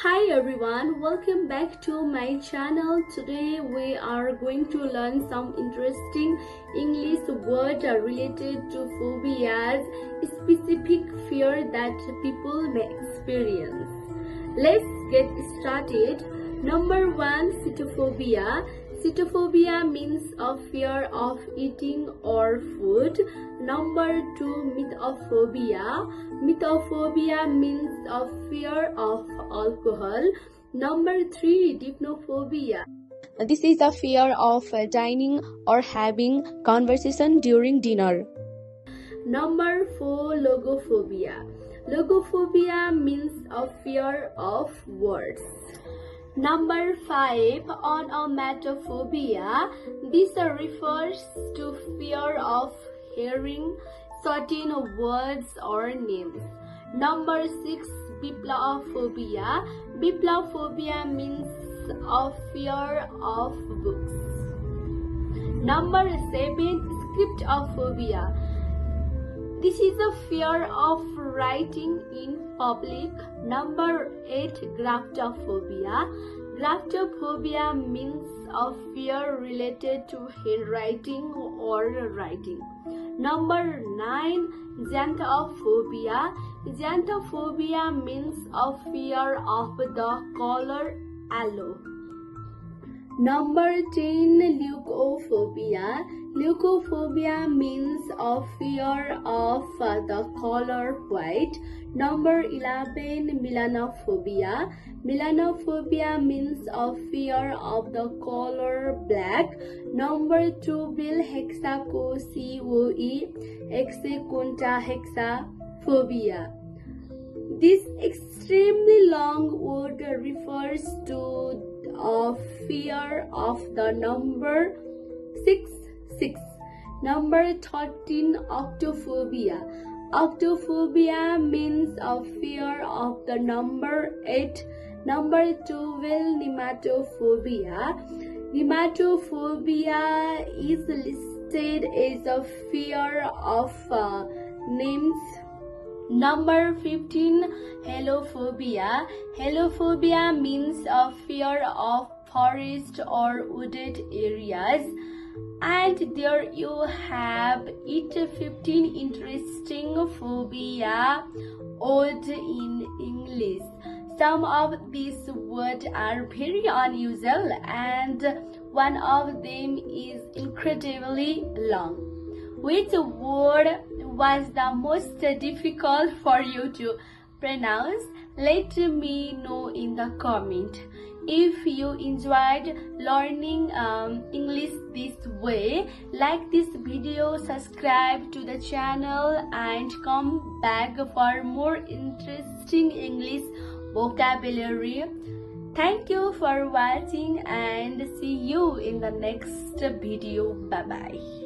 Hi everyone, welcome back to my channel. Today we are going to learn some interesting English words related to phobias, specific fear that people may experience. Let's get started. Number 1, cytophobia. Cytophobia means a fear of eating or food. Number 2, mythophobia. Mythophobia means a fear of alcohol. Number 3, dipnophobia. This is a fear of dining or having conversation during dinner. Number 4, logophobia. Logophobia means a fear of words. Number 5, onomatophobia. This refers to fear of hearing certain words or names. Number 6, bibliophobia. Bibliophobia means a fear of books. Number 7, scriptophobia. This is a fear of writing in public. Number 8, graptophobia. Graptophobia means a fear related to handwriting or writing. Number 9, xanthophobia. Xanthophobia means a fear of the color yellow. Number 10, leucophobia. Leucophobia means a fear of the color white. Number 11, melanophobia. Melanophobia means a fear of the color black. Number 12, hexacocoe, hexaphobia. This extremely long word refers to a fear of the number 6. Number 13, octophobia. Octophobia means a fear of the number 8. Number 12, nematophobia. Nematophobia is listed as a fear of names. Number 15, halophobia. Halophobia means a fear of forest or wooded areas. And there you have it, 15 interesting phobia words in English. Some of these words are very unusual and one of them is incredibly long. Which word was the most difficult for you to pronounce? Let me know in the comment. If you enjoyed learning English this way, like this video, subscribe to the channel and come back for more interesting English vocabulary. Thank you for watching and see you in the next video. Bye bye.